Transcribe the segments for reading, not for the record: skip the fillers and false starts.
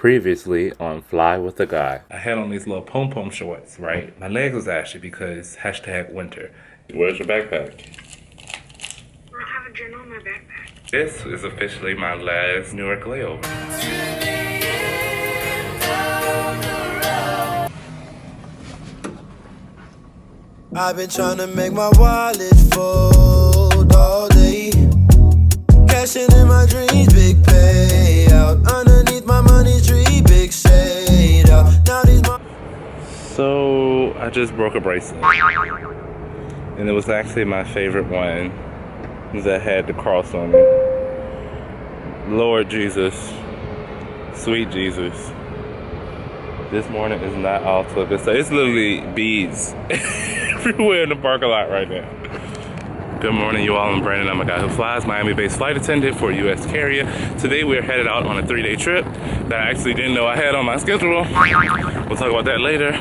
Previously on Fly with a Guy. I had on these little pom-pom shorts, right? My legs was ashy because #winter. Where's your backpack? I have a journal in my backpack. This is officially my last Newark layover. I've been trying to make my wallet fold all day. Cashing in my dreams, big payout. Underneath my money tree, big shade out. Now these So I just broke a bracelet. And it was actually my favorite one that had the cross on it. Lord Jesus, sweet Jesus. This morning is not all to good stuff. It's literally beads everywhere in the parking lot right now. Good morning, you all. I'm Brandon. I'm a guy who flies, Miami-based flight attendant for a U.S. carrier. Today we're headed out on a 3-day trip that I actually didn't know I had on my schedule. We'll talk about that later.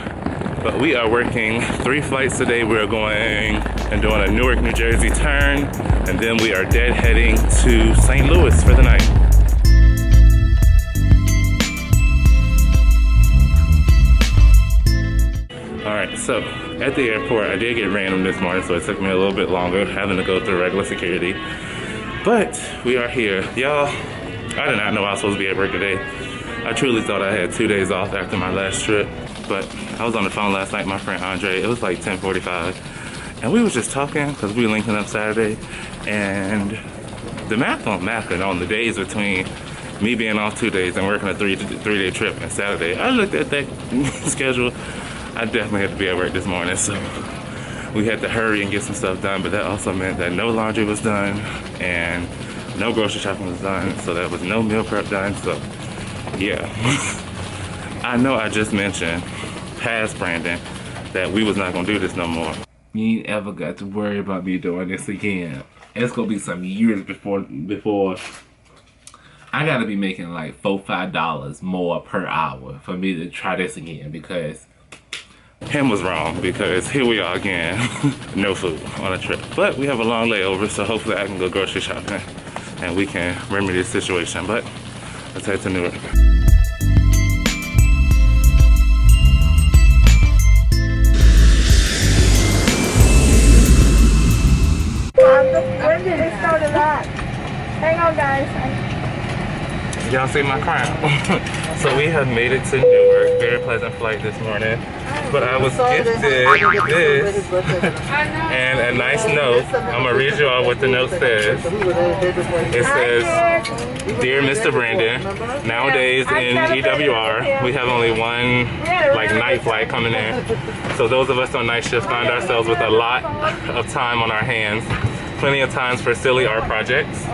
But we are working 3 flights today. We're going and doing a Newark, New Jersey turn, and then we are heading to St. Louis for the night. Alright, so at the airport, I did get random this morning, so it took me a little bit longer having to go through regular security. But we are here. Y'all, I did not know I was supposed to be at work today. I truly thought I had 2 days off after my last trip. But I was on the phone last night with my friend Andre. It was like 10:45. And we was just talking because we were linking up Saturday. And the math don't math on the days between me being off 2 days and working a three-day trip and Saturday. I looked at that schedule. I definitely had to be at work this morning, so we had to hurry and get some stuff done, but that also meant that no laundry was done and no grocery shopping was done, so there was no meal prep done, so yeah. I know I just mentioned, past Brandon, that we was not gonna do this no more. You ain't ever got to worry about me doing this again. It's gonna be some years before I gotta be making like $4-5 more per hour for me to try this again, because him was wrong, because here we are again. No food on a trip. But we have a long layover, so hopefully I can go grocery shopping and we can remedy this situation. But let's head to Newark. When did it start of that? Hang on, guys. Y'all see my crown? So we have made it to Newark. Very pleasant flight this morning. But I was gifted this and a nice note. I'm gonna read you all what the note says. It says, "Dear Mr. Brandon, nowadays in EWR, we have only one night flight coming in. So those of us on night shift find ourselves with a lot of time on our hands. Plenty of times for silly art projects."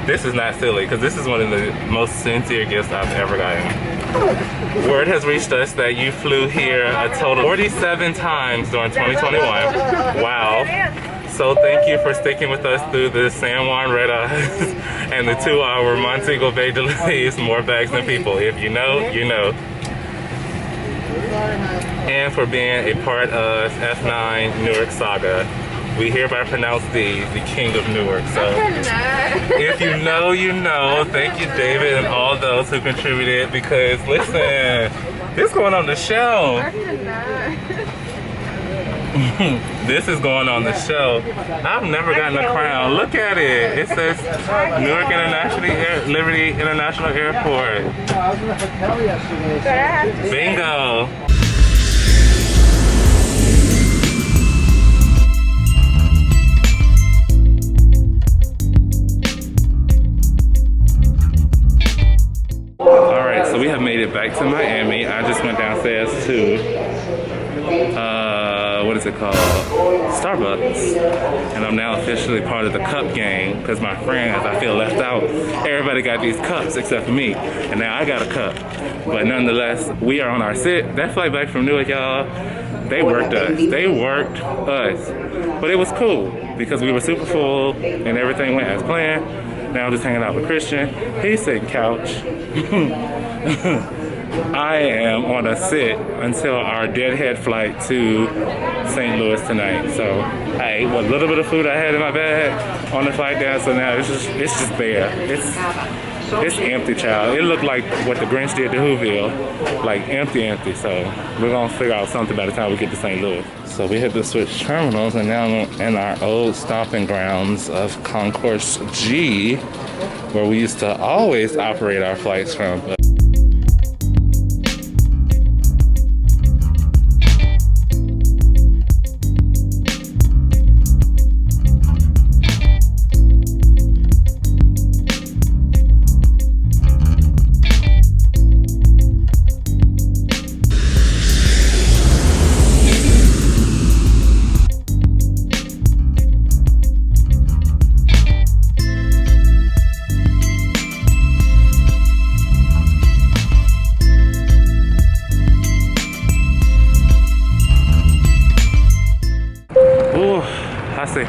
This is not silly, because this is one of the most sincere gifts I've ever gotten. Word has reached us that you flew here a total of 47 times during 2021. Wow. So thank you for sticking with us through the San Juan Readus and the 2-hour Montego Bay delays. More bags than people. If you know, you know. And for being a part of F9 Newark Saga. We hereby pronounce thee the king of Newark. So if you know, you know. Thank you, David, and all those who contributed, because listen, this going on the show. This is going on the show. I've never gotten a crown. Look at it. It says Newark Liberty International Airport. Bingo. So we have made it back to Miami. I just went downstairs to, what is it called? Starbucks. And I'm now officially part of the cup gang, because my friends, I feel left out. Everybody got these cups except for me. And now I got a cup. But nonetheless, we are on our sit. That flight back from Newark, y'all, they worked us. They worked us. But it was cool, because we were super full and everything went as planned. Now I'm just hanging out with Christian. He's sitting couch. I am on a sit until our deadhead flight to St. Louis tonight. So I ate what little bit of food I had in my bag on the flight down. So now it's just there. It's empty, child. It looked like what the Grinch did to Whoville. Like empty. So we're gonna figure out something by the time we get to St. Louis. So we had to switch terminals, and now we're in our old stomping grounds of Concourse G, where we used to always operate our flights from.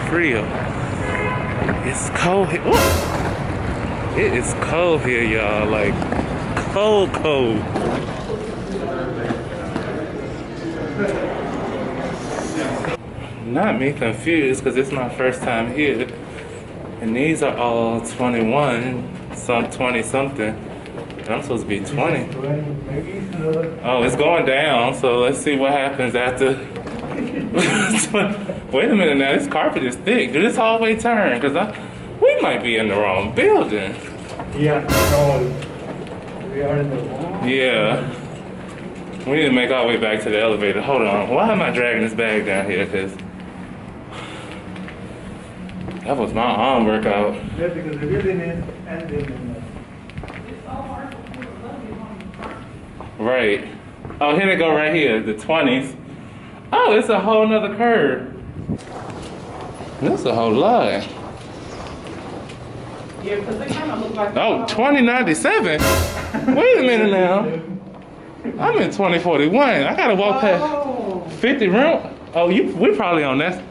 Frio. It's cold here. Ooh. It is cold here, y'all. Like cold. Not me confused, because it's my first time here. And these are all 21, some 20 something. And I'm supposed to be 20. Oh, it's going down, so let's see what happens after. Wait a minute now, this carpet is thick. Did this hallway turn? Because we might be in the wrong building. Yeah, we are in the wrong. Yeah. We need to make our way back to the elevator. Hold on. Why am I dragging this bag down here? Because that was my arm workout. Yeah, because the building is ending. Right. Oh, here they go right here, the 20s. Oh, it's a whole nother curve. That's a whole lot. Yeah, because they kind of look like... Oh, 2097? Wait a minute now. I'm in 2041. I gotta walk past 50 room. Oh, we probably on that.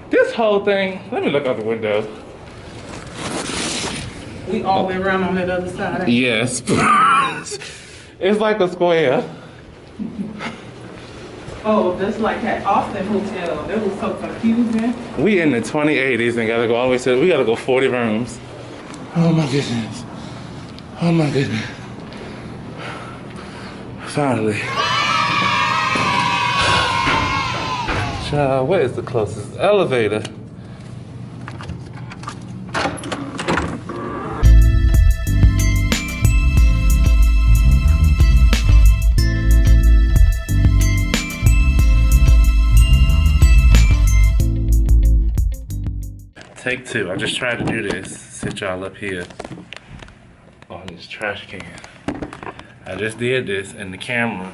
This whole thing, let me look out the window. We all the way around on that other side. Yes. It's like a square. Oh, that's like that Austin hotel. That was so confusing. We in the 2080s and gotta go all the way to, we gotta go 40 rooms. Oh my goodness. Oh my goodness. Finally. Child, where is the closest elevator? Take two. I just tried to do this. Sit y'all up here on this trash can. I just did this and the camera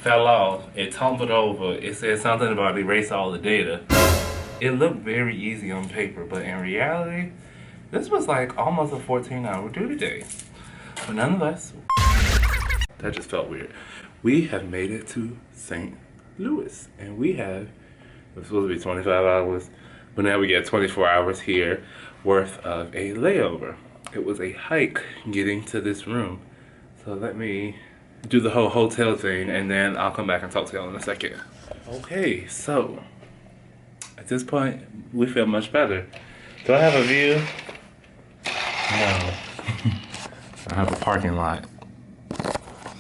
fell off. It tumbled over. It said something about erase all the data. It looked very easy on paper, but in reality, this was like almost a 14-hour duty day. But nonetheless, that just felt weird. We have made it to St. Louis, and we have, it was supposed to be 25 hours, but now we get 24 hours here worth of a layover. It was a hike getting to this room. So let me do the whole hotel thing and then I'll come back and talk to y'all in a second. Okay, so at this point, we feel much better. Do I have a view? No. I have a parking lot.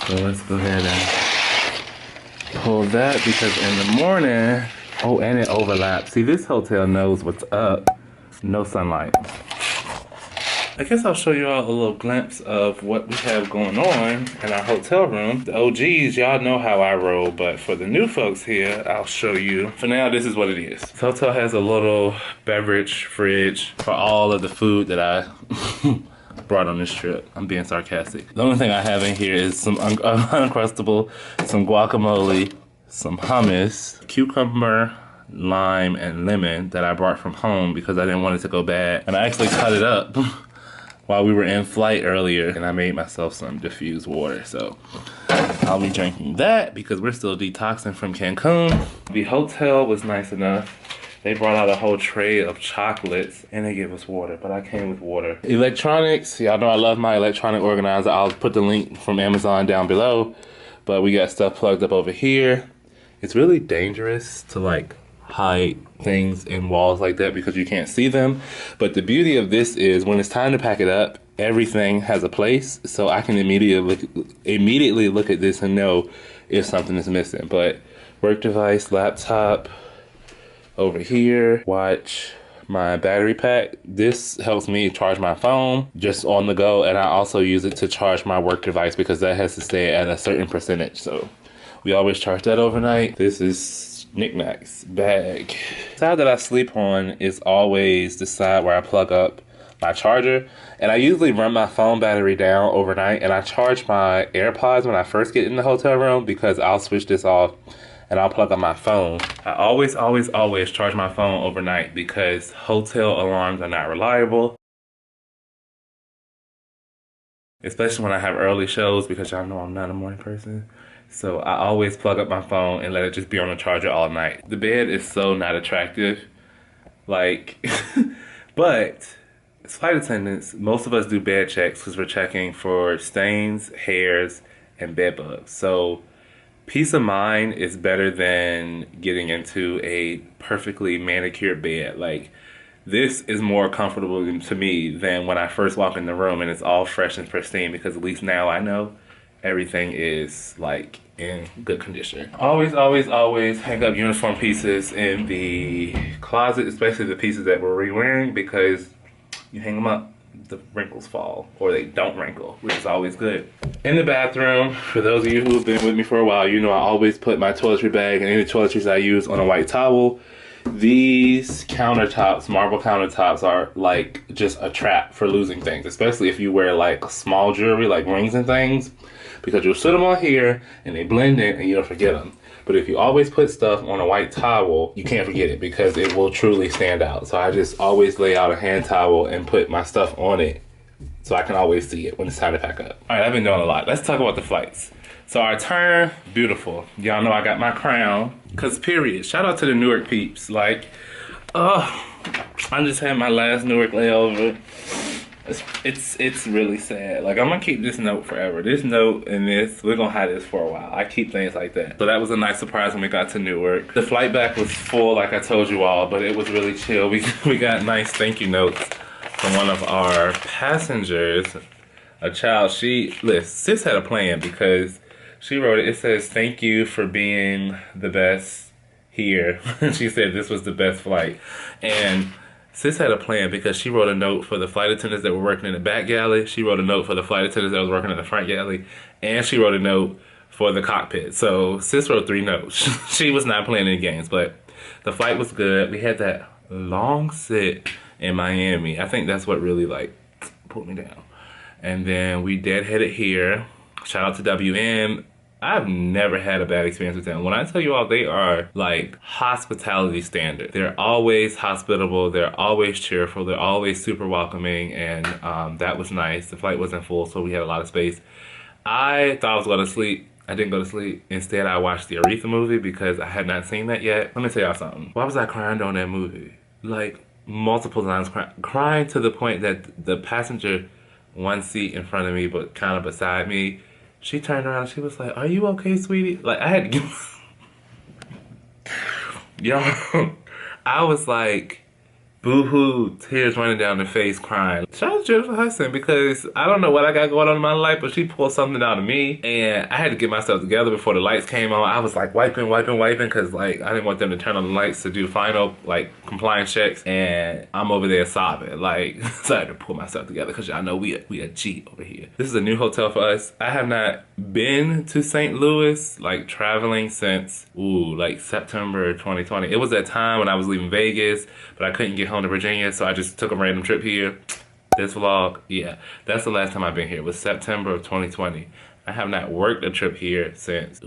So let's go ahead and pull that because in the morning, oh, and it overlaps. See, this hotel knows what's up. No sunlight. I guess I'll show you all a little glimpse of what we have going on in our hotel room. The OGs, y'all know how I roll, but for the new folks here, I'll show you. For now, this is what it is. This hotel has a little beverage fridge for all of the food that I brought on this trip. I'm being sarcastic. The only thing I have in here is some Uncrustable, some guacamole, some hummus, cucumber, lime, and lemon that I brought from home because I didn't want it to go bad. And I actually cut it up while we were in flight earlier, and I made myself some diffused water. So I'll be drinking that because we're still detoxing from Cancun. The hotel was nice enough. They brought out a whole tray of chocolates and they gave us water, but I came with water. Electronics, y'all know I love my electronic organizer. I'll put the link from Amazon down below, but we got stuff plugged up over here. It's really dangerous to like hide things in walls like that because you can't see them. But the beauty of this is when it's time to pack it up, everything has a place, so I can immediately look at this and know if something is missing. But work device, laptop, over here, watch my battery pack. This helps me charge my phone just on the go, and I also use it to charge my work device because that has to stay at a certain percentage. So we always charge that overnight. This is knickknacks bag. The side that I sleep on is always the side where I plug up my charger, and I usually run my phone battery down overnight, and I charge my AirPods when I first get in the hotel room because I'll switch this off and I'll plug up my phone. I always charge my phone overnight because hotel alarms are not reliable, especially when I have early shows, because y'all know I'm not a morning person. So I always plug up my phone and let it just be on the charger all night. The bed is so not attractive, like, but as flight attendants, most of us do bed checks because we're checking for stains, hairs, and bed bugs. So peace of mind is better than getting into a perfectly manicured bed. Like, this is more comfortable to me than when I first walk in the room and it's all fresh and pristine, because at least now I know everything is like in good condition. Always hang up uniform pieces in the closet, especially the pieces that we're re-wearing, because you hang them up, the wrinkles fall, or they don't wrinkle, which is always good. In the bathroom, for those of you who have been with me for a while, you know I always put my toiletry bag and any toiletries I use on a white towel. These countertops, marble countertops, are like just a trap for losing things, especially if you wear like small jewelry, like rings and things, because you'll sit them on here and they blend in and you'll forget them. But if you always put stuff on a white towel, you can't forget it because it will truly stand out. So I just always lay out a hand towel and put my stuff on it so I can always see it when it's time to pack up. All right, I've been doing a lot. Let's talk about the flights. So our turn, beautiful. Y'all know I got my crown, cause period. Shout out to the Newark peeps. Like, I just had my last Newark layover. It's really sad. Like, I'm gonna keep this note forever. This note and this, we're gonna have this for a while. I keep things like that. So that was a nice surprise when we got to Newark. The flight back was full, like I told you all, but it was really chill. We got nice thank you notes from one of our passengers. A child, sis had a plan because she wrote it. It says, "Thank you for being the best here." She said this was the best flight. And sis had a plan because she wrote a note for the flight attendants that were working in the back galley. She wrote a note for the flight attendants that was working in the front galley. And she wrote a note for the cockpit. So sis wrote 3 notes. She was not playing any games, but the flight was good. We had that long sit in Miami. I think that's what really like pulled me down. And then we deadheaded here. Shout out to WM. I've never had a bad experience with them. When I tell you all, they are like hospitality standard. They're always hospitable, they're always cheerful, they're always super welcoming, and that was nice. The flight wasn't full, so we had a lot of space. I thought I was going to sleep. I didn't go to sleep. Instead, I watched the Aretha movie because I had not seen that yet. Let me tell y'all something. Why was I crying on that movie? Like, multiple times crying to the point that the passenger one seat in front of me but kind of beside me, she turned around and she was like, "Are you okay, sweetie?" Like, I had to give... Yo, I was like, boo-hoo, tears running down the face, crying. Shout out to Jennifer Hudson, because I don't know what I got going on in my life, but she pulled something out of me, and I had to get myself together before the lights came on. I was like wiping, because like I didn't want them to turn on the lights to do final like compliance checks, and I'm over there sobbing. Like, so I had to pull myself together because y'all know we a G over here. This is a new hotel for us. I have not been to St. Louis like traveling since like September 2020. It was that time when I was leaving Vegas, but I couldn't get home to Virginia, so I just took a random trip here. This vlog, yeah, that's the last time I've been here. It was September of 2020. I have not worked a trip here since,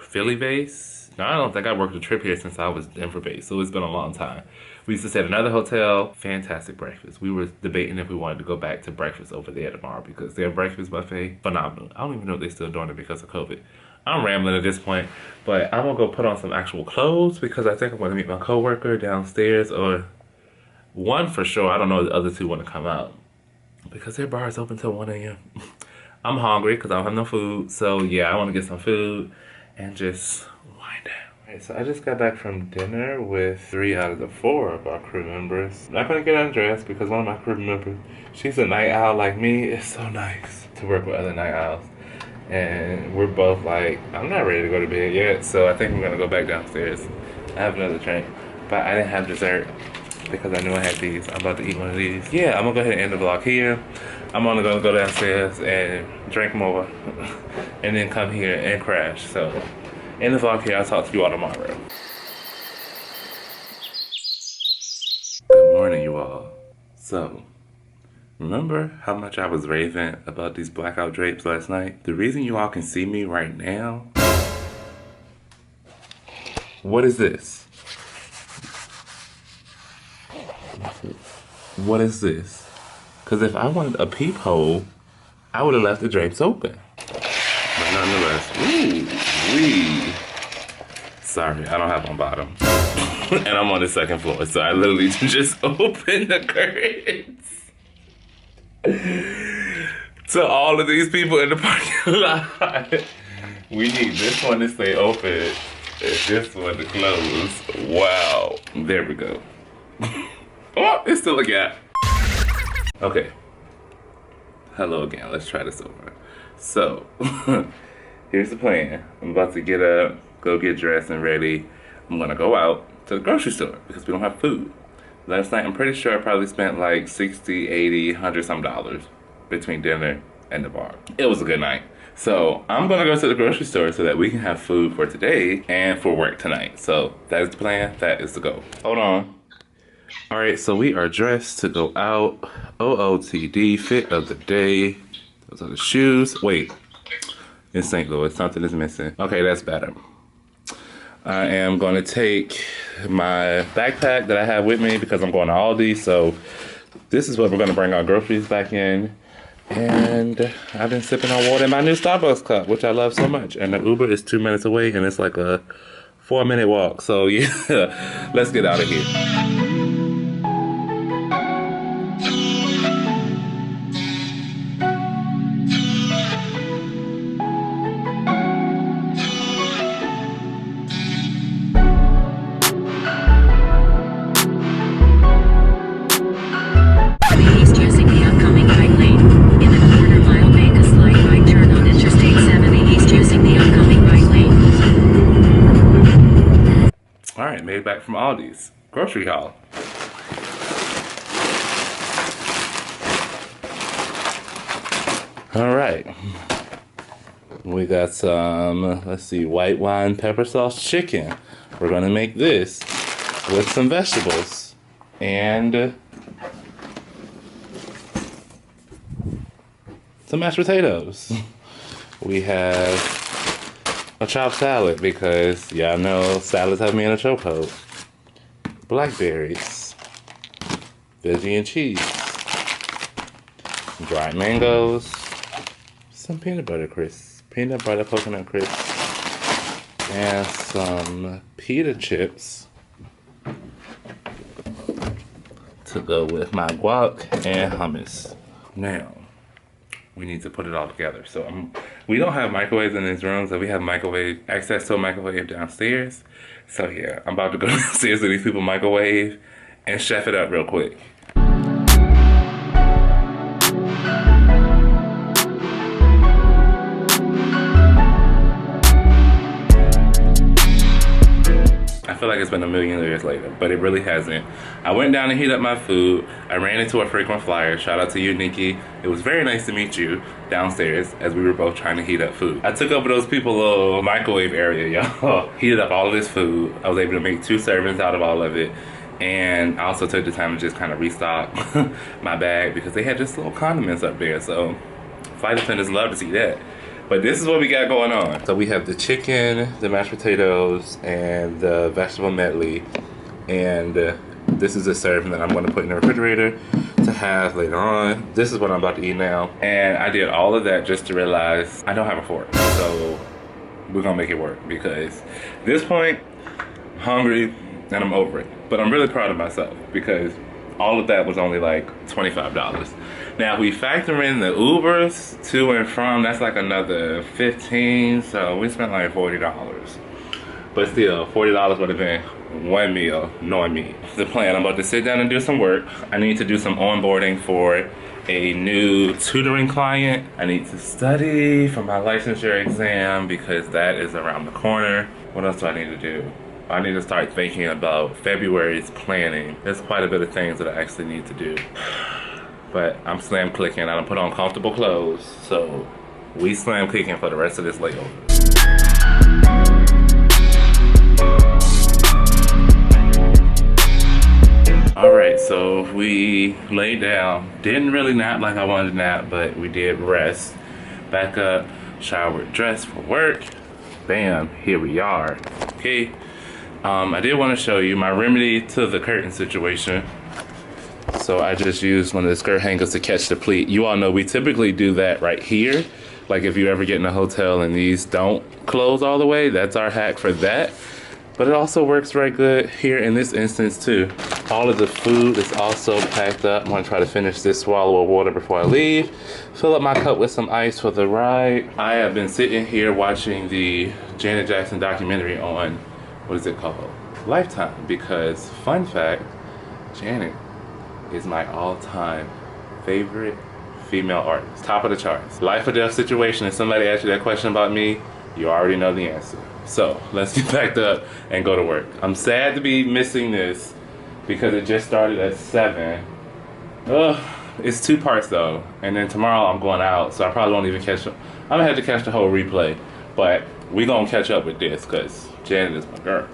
Philly base? No, I don't think I worked a trip here since I was Denver base, so it's been a long time. We used to stay at another hotel, fantastic breakfast. We were debating if we wanted to go back to breakfast over there tomorrow because their breakfast buffet, phenomenal. I don't even know if they're still doing it because of COVID. I'm rambling at this point, but I'm gonna go put on some actual clothes because I think I'm gonna meet my coworker downstairs, or one for sure. I don't know if the other 2 want to come out because their bar is open till 1 a.m. I'm hungry because I don't have no food, so yeah, I want to get some food and just wind down. Alright, so I just got back from dinner with 3 out of the 4 of our crew members. I'm not gonna get undressed because one of my crew members, she's a night owl like me. It's so nice to work with other night owls. And we're both like, I'm not ready to go to bed yet, so I think I'm gonna go back downstairs. I have another drink, but I didn't have dessert because I knew I had these. I'm about to eat one of these. Yeah, I'm gonna go ahead and end the vlog here. I'm only gonna go downstairs and drink more and then come here and crash. So in the vlog here, I'll talk to you all tomorrow. Good morning, you all. So, remember how much I was raving about these blackout drapes last night? The reason you all can see me right now, what is this? What is this? Because if I wanted a peephole, I would have left the drapes open. But nonetheless, ooh-wee. Sorry, I don't have one bottom. And I'm on the 2nd floor, so I literally just opened the curtains to all of these people in the parking lot. We need this one to stay open and this one to close. Wow. There we go. Oh, it's still a gap. Okay. Hello again. Let's try this over. So, here's the plan. I'm about to get up, go get dressed and ready. I'm gonna go out to the grocery store because we don't have food. Last night, I'm pretty sure I probably spent like 60, 80, 100 some dollars between dinner and the bar. It was a good night. So I'm gonna go to the grocery store so that we can have food for today and for work tonight. So that is the plan, that is the goal. Hold on. All right, so we are dressed to go out. OOTD, fit of the day. Those are the shoes. Wait, in St. Louis, something is missing. Okay, that's better. I am gonna take my backpack that I have with me because I'm going to Aldi. So this is what we're gonna bring our groceries back in. And I've been sipping on water in my new Starbucks cup, which I love so much. And the Uber is 2 minutes away and it's like a 4-minute walk. So yeah, let's get out of here. Made back from Aldi's grocery haul. All right, we got some, let's see, white wine pepper sauce chicken. We're gonna make this with some vegetables and some mashed potatoes. We have a chopped salad because y'all know salads have me in a chokehold. Blackberries, veggie and cheese, dried mangoes, some peanut butter crisps, peanut butter coconut crisps, and some pita chips to go with my guac and hummus. Now, we need to put it all together. So we don't have microwaves in this room, so we have access to a microwave downstairs. So yeah, I'm about to go downstairs to these people microwave and chef it up real quick. I feel like it's been a million years later, but it really hasn't. I went down to heat up my food. I ran into a frequent flyer. Shout out to you, Nikki. It was very nice to meet you downstairs as we were both trying to heat up food. I took over those people's little microwave area, y'all. Heated up all of this food. I was able to make 2 servings out of all of it. And I also took the time to just kind of restock my bag because they had just little condiments up there. So flight attendants love to see that. But this is what we got going on. So we have the chicken, the mashed potatoes, and the vegetable medley. And this is a serving that I'm gonna put in the refrigerator to have later on. This is what I'm about to eat now. And I did all of that just to realize I don't have a fork. So we're gonna make it work because at this point, I'm hungry and I'm over it. But I'm really proud of myself because all of that was only like $25. Now if we factor in the Ubers to and from, that's like another $15, so we spent like $40. But still, $40 would have been one meal, knowing me. The plan, I'm about to sit down and do some work. I need to do some onboarding for a new tutoring client. I need to study for my licensure exam because that is around the corner. What else do I need to do? I need to start thinking about February's planning. There's quite a bit of things that I actually need to do. But I'm slam clicking. I done put on comfortable clothes, so we slam clicking for the rest of this layover. Alright, so we laid down. Didn't really nap like I wanted to nap, but we did rest. Back up, showered, dressed for work. Bam, here we are. Okay. I did want to show you my remedy to the curtain situation. So I just used one of the skirt hangers to catch the pleat. You all know we typically do that right here. Like if you ever get in a hotel and these don't close all the way, that's our hack for that. But it also works very good here in this instance too. All of the food is also packed up. I'm gonna try to finish this swallow of water before I leave. Fill up my cup with some ice for the ride. I have been sitting here watching the Janet Jackson documentary on, what is it called? Lifetime, because fun fact, Janet is my all-time favorite female artist. Top of the charts. Life or death situation, if somebody asks you that question about me, you already know the answer. So let's get backed up and go to work. I'm sad to be missing this because it just started at 7. Ugh, it's 2 parts though. And then tomorrow I'm going out, so I probably won't even catch up. I'm gonna have to catch the whole replay, but we gonna catch up with this because Janet is my girl.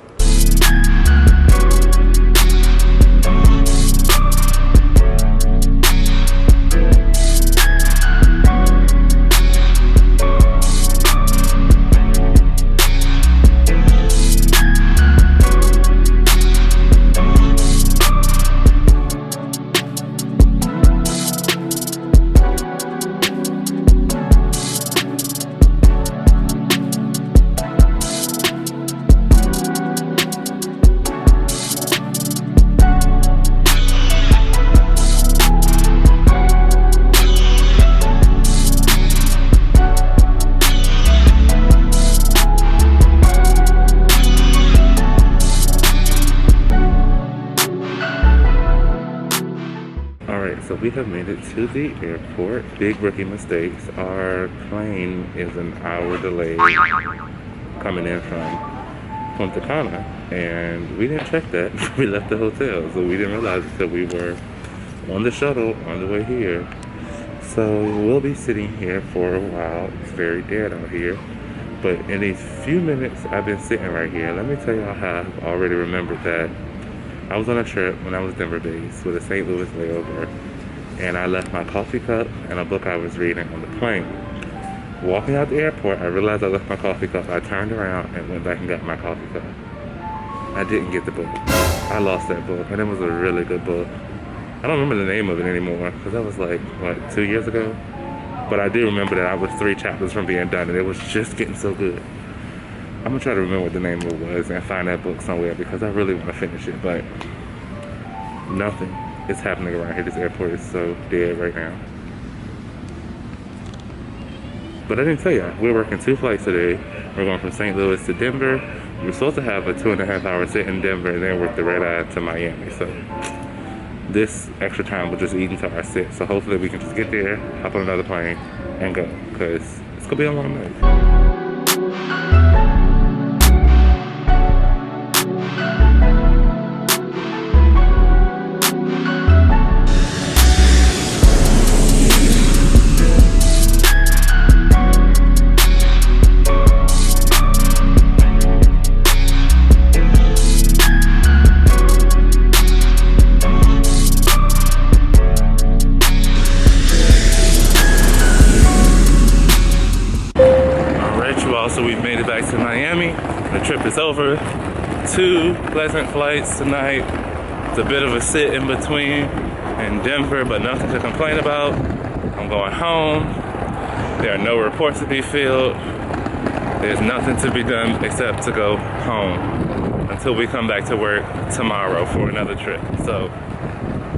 So we have made it to the airport. Big rookie mistakes. Our plane is an hour delayed coming in from Punta Cana, and we didn't check that. We left the hotel, so we didn't realize until we were on the shuttle on the way here. So we'll be sitting here for a while. It's very dead out here, but in these few minutes I've been sitting right here. Let me tell y'all how I've already remembered that. I was on a trip when I was Denver based with a St. Louis layover, and I left my coffee cup and a book I was reading on the plane. Walking out the airport, I realized I left my coffee cup. I turned around and went back and got my coffee cup. I didn't get the book. I lost that book, and it was a really good book. I don't remember the name of it anymore, because that was like, what, 2 years ago? But I do remember that I was 3 chapters from being done, and it was just getting so good. I'm gonna try to remember what the name of it was and find that book somewhere, because I really want to finish it, but nothing is happening around here. This airport is so dead right now. But I didn't tell you, we're working 2 flights today. We're going from St. Louis to Denver. We're supposed to have a 2.5-hour sit in Denver and then work the red eye to Miami. So this extra time will just eat into our sit. So hopefully we can just get there, hop on another plane, and go, because it's gonna be a long night. So we've made it back to Miami. The trip is over. 2 pleasant flights tonight. It's a bit of a sit in between in Denver, but nothing to complain about. I'm going home. There are no reports to be filled. There's nothing to be done except to go home until we come back to work tomorrow for another trip. So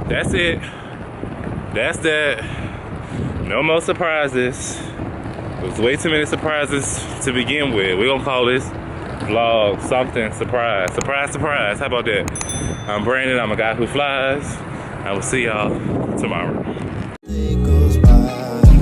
that's it. That's that. No more surprises. It was way too many surprises to begin with. We're gonna call this vlog, something, surprise. Surprise, surprise. How about that? I'm Brandon, I'm a guy who flies. I will see y'all tomorrow. Day goes by.